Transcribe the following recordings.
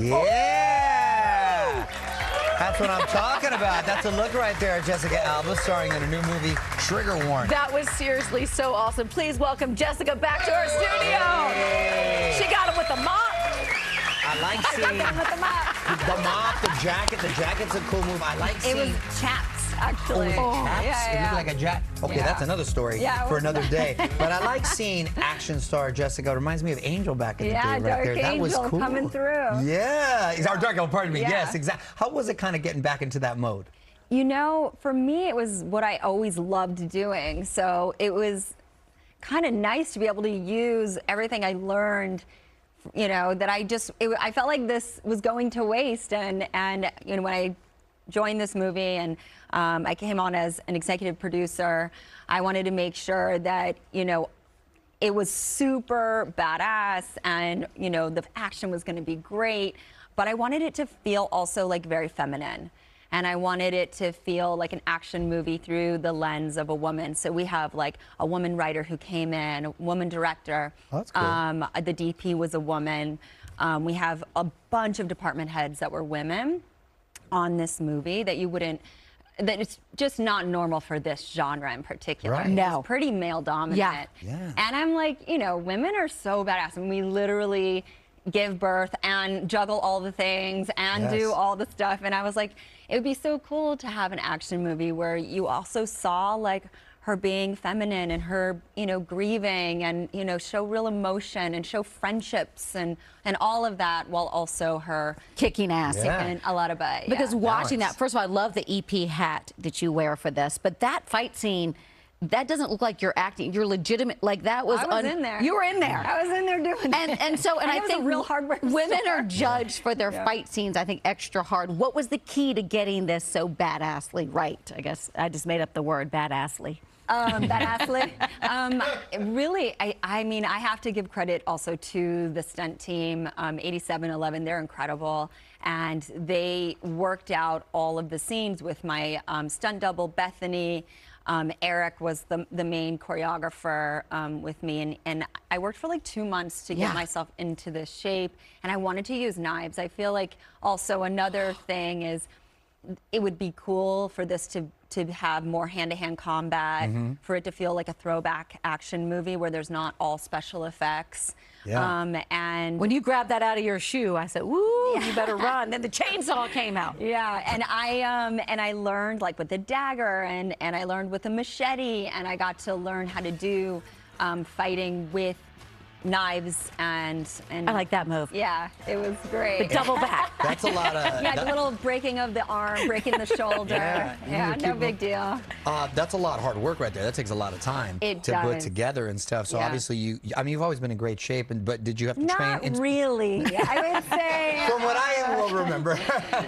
Yeah! That's what I'm talking about. That's a look right there, Jessica Alba, starring in a new movie, Trigger Warning. That was seriously so awesome. Please welcome Jessica back to our studio. Yay. She got him with the mop. I like I seeing got them with the mop. the mop, the jacket. The jacket's a cool move. I like seeing... It was chaps, actually. Oh, chaps? Yeah. It looked like a jacket. Okay, Yeah. that's another story for another day. But I like seeing action star Jessica. It reminds me of Angel back in the day right Dark there. That was Angel cool. coming through. Yeah. Our Dark Angel, pardon me. Yeah. Yes, exactly. How was it kind of getting back into that mode? You know, for me, it was what I always loved doing. So it was kind of nice to be able to use everything I learned, you know, that I felt like this was going to waste. And you know, when I joined this movie and I came on as an executive producer, I wanted to make sure that, you know, it was super badass and, you know, the action was going to be great, but I wanted it to feel also like very feminine. And I wanted it to feel like an action movie through the lens of a woman. So we have like a woman writer who came in, a woman director. Oh, that's cool. The DP was a woman. We have a bunch of department heads that were women on this movie that you wouldn't, that it's just not normal for this genre in particular. Right. No. It's pretty male dominant. Yeah. And I'm like, you know, women are so badass. And we literally give birth and juggle all the things and do all the stuff. And I was like, it would be so cool to have an action movie where you also saw like her being feminine and her, you know, grieving and, you know, show real emotion and show friendships and all of that while also her kicking ass. And a lot of butt. Because watching Balance. that, first of all, I love the EP hat that you wear for this, but that fight scene, that doesn't look like you're acting. You're legitimate. Like that was. I was in there. You were in there. I was in there doing that. And so I think a real hard work women star. are judged for their fight scenes. I think extra hard. What was the key to getting this so badassly right? I guess I just made up the word badassly. Badassly. Really, I mean, I have to give credit also to the stunt team, 8711. They're incredible. And they worked out all of the scenes with my stunt double, Bethany. Eric was the main choreographer with me. And I worked for like 2 months to get myself into this shape. And I wanted to use knives. I feel like also another thing is it would be cool for this to have more hand-to-hand combat, for it to feel like a throwback action movie where there's not all special effects. And when you grabbed that out of your shoe, I said, "Woo, you better run!" Then the chainsaw came out. Yeah, and I learned like with the dagger, and I learned with the machete, and I got to learn how to do fighting with knives and I like that move. Yeah, it was great. The double back. That's a lot of... Yeah, the little breaking of the arm, breaking the shoulder. Yeah, no big deal. That's a lot of hard work right there. That takes a lot of time to put together and stuff. So obviously I mean, you've always been in great shape, but did you have to train? Not really, I would say. From what I will remember.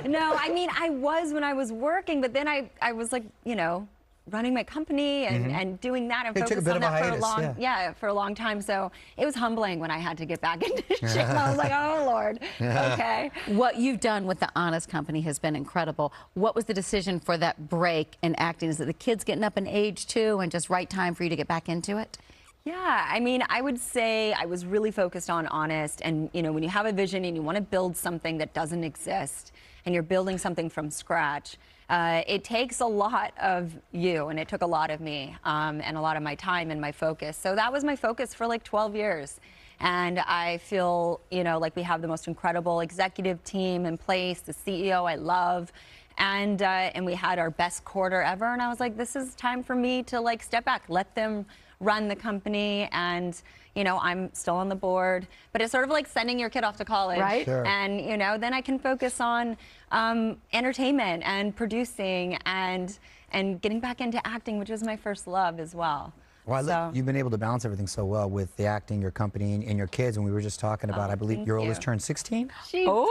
No, I mean, I was when I was working, but then I was like, you know, running my company and doing that and focused on that for a long time. So it was humbling when I had to get back into shape. I was like, oh Lord, okay. What you've done with the Honest Company has been incredible. What was the decision for that break in acting? Is it the kids getting up in age too and just right time for you to get back into it? Yeah, I mean, I would say I was really focused on Honest, and you know, when you have a vision and you want to build something that doesn't exist and you're building something from scratch, it takes a lot of you, and it took a lot of me and a lot of my time and my focus. So that was my focus for like 12 years. And I feel, you know, like we have the most incredible executive team in place, the CEO I love, and we had our best quarter ever. And I was like, this is time for me to like step back, let them run the company, and you know, I'm still on the board, but it's sort of like sending your kid off to college, right? Sure. And you know, then I can focus on entertainment and producing and getting back into acting, which was my first love as well. Well, you've been able to balance everything so well with the acting, your company, and your kids. And we were just talking about, I believe your oldest turned 16. She Man,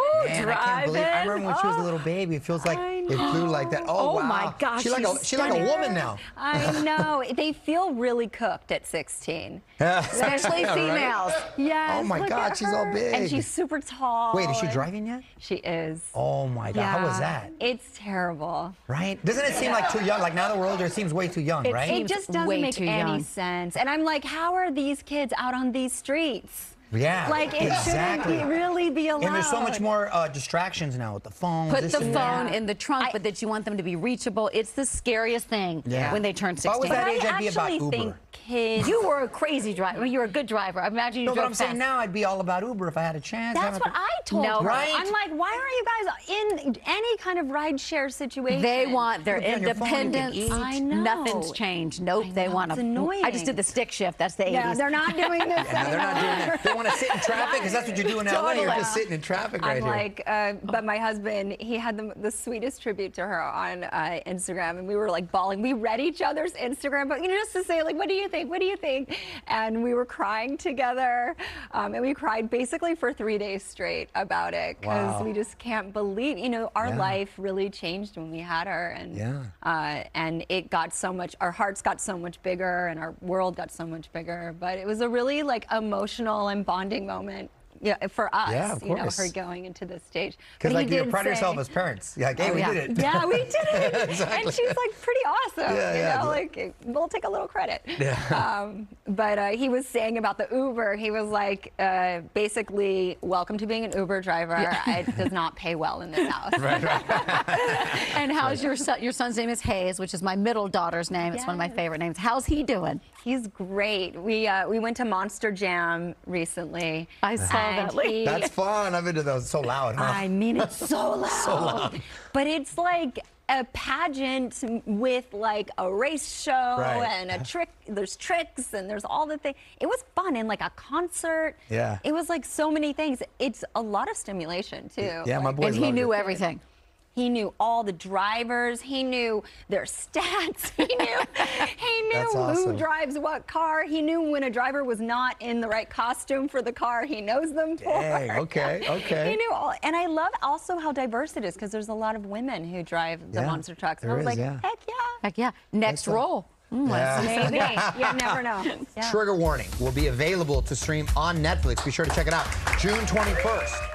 I can't believe. I remember when she was a little baby. It feels like it flew like that. Oh, wow. My gosh, she's like a woman now. I know. They feel really cooked at 16. Especially females. Yes. Oh my God, she's all big. And she's super tall. Wait, is she driving yet? She is. Oh my God, how was that? It's terrible. Right? Doesn't it seem like too young? Like now that we're older, it seems way too young, right? It just doesn't make any sense. And I'm like, how are these kids out on these streets? Yeah, Like, it shouldn't really be allowed. And there's so much more distractions now with the phone. Put the phone in the trunk, but that you want them to be reachable. It's the scariest thing when they turn 16. If I was that age, I'd be about Uber. You were a crazy driver. You were a good driver. I imagine you drove No, but I'm fast. saying now I'd be all about Uber if I had a chance. That's what I told her. Right? I'm like, why aren't you guys in any kind of rideshare situation? They want their independence. I know. Nothing's changed. Nope, they want to. It's annoying. I just did the stick shift. That's the 80s. Yeah, they're not doing this Yeah, they're not doing that. They want to sit in traffic because that's what you're doing in LA. You're just sitting in traffic right here. But my husband, he had the sweetest tribute to her on Instagram, and we were like bawling. We read each other's Instagram, but just to say like, what do you think? What do you think? And we were crying together, and we cried basically for 3 days straight about it because we just can't believe, our life really changed when we had her, and it got so much. Our hearts got so much bigger, and our world got so much bigger. But it was a really like emotional and bonding moment. Yeah, for us, her going into this stage. Because like you're proud of yourself as parents. Yeah, like, hey, we did it. Yeah, we did it. Exactly. And she's like pretty awesome. Like we'll take a little credit. Yeah. But he was saying about the Uber. He was like, basically, welcome to being an Uber driver. It does not pay well in this house. Right. And how's your son? Your son's name is Hayes, which is my middle daughter's name. It's one of my favorite names. How's he doing? He's great. We went to Monster Jam recently. I saw that. That's fun. I've been to those. So loud, huh? I mean, it's so loud. So loud. But it's like a pageant with like a race show and a trick. There's tricks and there's all the things. It was fun and like a concert. Yeah. It was like so many things. It's a lot of stimulation too. Yeah, my boys And he loved knew it. everything. He knew all the drivers. He knew their stats. He knew who drives what car. He knew when a driver was not in the right costume for the car. He knows them for. Dang, okay. He knew all. And I love also how diverse it is because there's a lot of women who drive the monster trucks. And I was like, heck yeah. Heck yeah. Next role. Maybe. You never know. Trigger Warning will be available to stream on Netflix. Be sure to check it out June 21st.